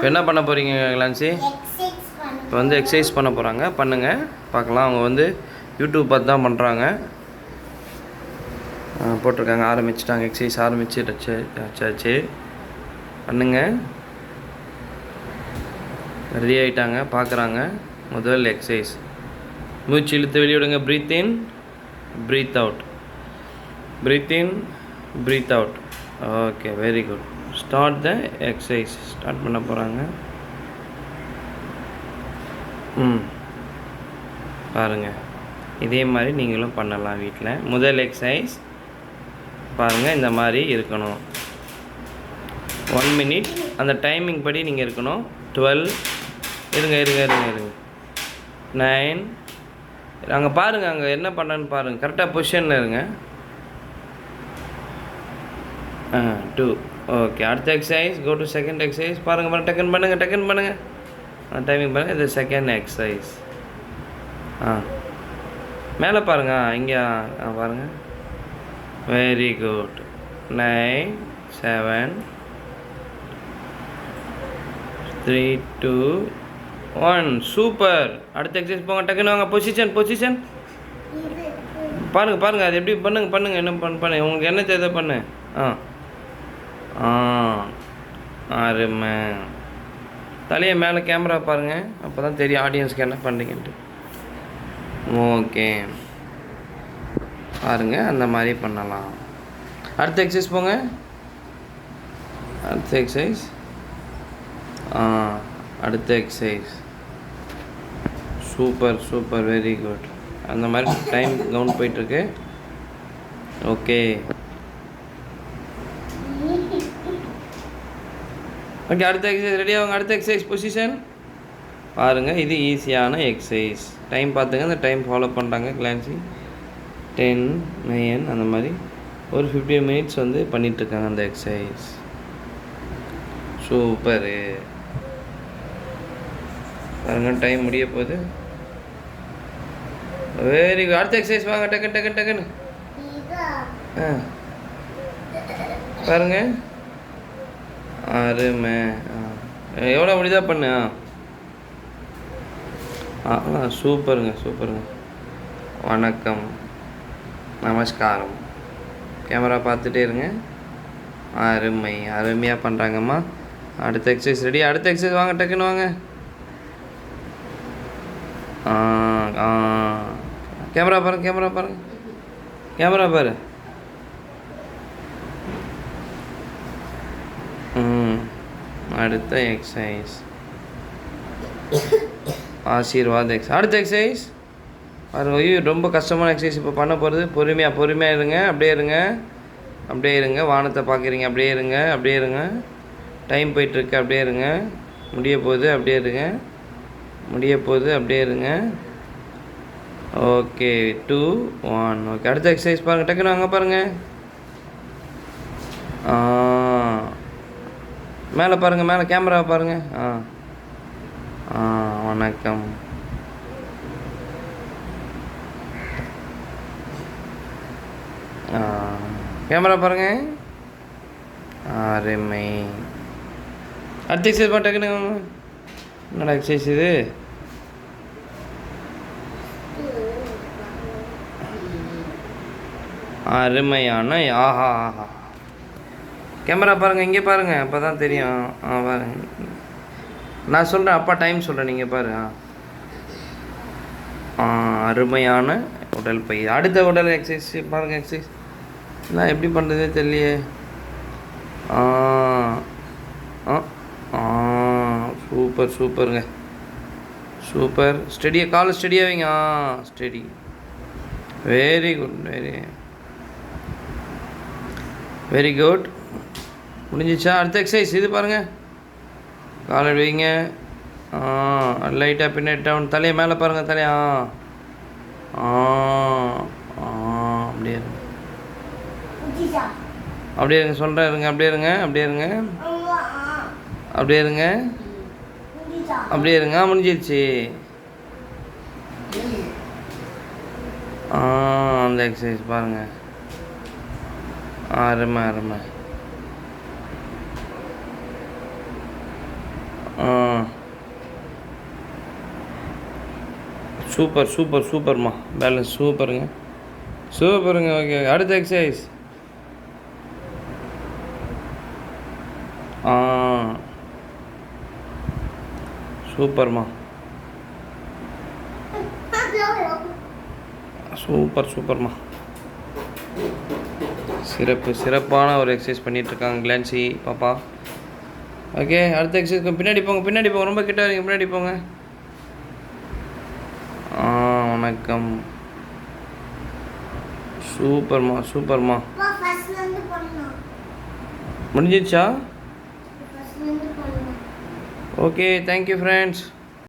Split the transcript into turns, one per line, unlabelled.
இப்போ என்ன பண்ண போகிறீங்க கிளான்சி? இப்போ வந்து எக்ஸசைஸ் பண்ண போகிறாங்க. பண்ணுங்கள் பார்க்கலாம். அவங்க வந்து யூடியூப் பார்த்து தான் பண்ணுறாங்க. போட்டிருக்காங்க, ஆரம்பிச்சிட்டாங்க. எக்ஸசைஸ் ஆரம்பிச்சிருச்சாச்சு. பண்ணுங்கள். ரெடி ஆகிட்டாங்க, பார்க்குறாங்க. முதல் எக்ஸசைஸ். மூச்சு இழுத்து வெளியிடுங்க. Breathe in, breathe out. Breathe in, breathe out. Okay, very good. Start the exercise. Start பண்ண போகிறாங்க. பாருங்கள், இதே மாதிரி நீங்களும் பண்ணலாம் வீட்டில். முதல் எக்ஸசைஸ் பாருங்கள், இந்த மாதிரி இருக்கணும். 1 minute அந்த டைமிங் படி நீங்கள் இருக்கணும். 12 இருங்க 9 அங்கே பாருங்கள், அங்கே என்ன பண்ணன்னு பாருங்கள். கரெக்டாக பொசிஷனில் இருங்க. 2. ஓகே, அடுத்த exercise. Go to second exercise. பாருங்கள், டக்குன்னு பண்ணுங்கள். டைமிங் பாருங்கள். இது செகண்ட் எக்ஸசைஸ். மேலே பாருங்கள், இங்கே பாருங்கள். Very good. 9 7 3 2 1. சூப்பர். அடுத்த எக்ஸசைஸ் போங்க. டக்குன்னு வாங்க. பொசிஷன் பாருங்கள். அது எப்படி பண்ணுங்கள். என்ன பண்ணுங்க. உங்களுக்கு என்ன தேவை பண்ணு. அருமை. தலையை மேலே கேமரா பாருங்கள். அப்போ தான் தெரியும் ஆடியன்ஸ்க்கு என்ன பண்ணுறீங்கன்ட்டு. ஓகே, பாருங்கள், அந்த மாதிரி பண்ணலாம். அடுத்த எக்ஸசைஸ் போங்க. அடுத்த எக்ஸசைஸ். Super, very good. அந்த மாதிரி டைம் கவுண்ட் போயிட்டுருக்கு. ஓகே, அடுத்த எக்ஸசைஸ் ரெடி ஆகுங்க. அடுத்த எக்ஸசைஸ் பொசிஷன் பாருங்கள். இது ஈஸியான எக்ஸசைஸ். டைம் பார்த்துங்க. அந்த டைம் ஃபாலோ பண்ணுறாங்க கிளான்சி. 10 9 அந்த மாதிரி ஒரு 15 minutes வந்து பண்ணிகிட்ருக்காங்க அந்த எக்ஸசைஸ். சூப்பரு. பாருங்கள், டைம் முடிய போகுது. Very good. அடுத்த எக்ஸசைஸ் வாங்க. டக்குன்னு பாருங்கள். அருமை. எவ்வளோ முடிதா பண்ணு. சூப்பருங்க. வணக்கம், நமஸ்காரம். கேமரா பார்த்துட்டே இருங்க. அருமையாக பண்ணுறாங்கம்மா. அடுத்த எக்ஸசைஸ் ரெடி. அடுத்த எக்ஸசைஸ் வாங்க. டக்குன்னு வாங்க. கேமரா பாரு. அடுத்த எக்ஸசைஸ் ஆசீர்வாத் எக்ஸசைஸ். அடுத்த எக்ஸசைஸ் பாருங்க. ஐயோ, ரொம்ப கஷ்டமான எக்ஸசைஸ் இப்போ பண்ண போகிறது. பொறுமையாக இருங்க. அப்படியே இருங்க. வானத்தை பார்க்குறீங்க. அப்படியே இருங்க. டைம் போயிட்டுருக்கு. அப்படியே இருங்க. முடிய போகுது. அப்படியே இருங்க. ஓகே, 2 1. ஓகே, அடுத்த எக்ஸசைஸ் பாருங்கள். டக்குன்னு வாங்க. பாருங்கள், மேலே பாருங்கள். மேலே கேமராவை பாருங்கள். வணக்கம். கேமரா பாருங்கள். அருமை. அடுத்த எக்ஸசைஸ் பண்ண. டக்குன்னு என்னடா எக்ஸசைஸ் இது? அருமையான. ஆஹா. கேமரா பாருங்கள். இங்கே பாருங்கள். அப்போ தான் தெரியும். பாருங்கள், நான் சொல்கிறேன். அப்பா டைம் சொல்கிறேன், நீங்கள் பாரு. அருமையான உடற்பயிற்சி. அடுத்த உடல் எக்ஸசைஸ் பாருங்கள். எக்ஸசைஸ் நான் எப்படி பண்ணுறதே தெரியலையே. சூப்பருங்க. சூப்பர். ஸ்டெடியாக காலை ஸ்டெடியாக வைங்க. ஸ்டெடி. Very good. முடிஞ்சிச்சா? அடுத்த எக்ஸசைஸ் இது பாருங்கள். காலை வைங்க. லைட்டாக பின்னாடி டவுன். தலையை மேலே பாருங்கள். தலையை அப்படியே இருங்க. சொல்கிறேன், இருங்க. அப்படியே இருங்க. முடிஞ்சிருச்சு. அந்த எக்ஸசைஸ் பாருங்கள். அருமை. சூப்பர் சூப்பர் சூப்பர்மா. பேலன்ஸ் சூப்பருங்க சூப்பருங்க. ஓகே, அடுத்த எக்ஸசைஸ். சூப்பர்மா. சூப்பர் சூப்பர்மா. சிறப்பான ஒரு எக்ஸசைஸ் பண்ணிகிட்ருக்காங்க கிளான்சி பாப்பா. ஓகே, அடுத்த எக்ஸசைஸ். பின்னாடி போங்க, ரொம்ப கிட்ட வரீங்க, பின்னாடி போங்க. வணக்கம். சூப்பர்மா. முடிஞ்சிச்சா? Okay, thank you friends.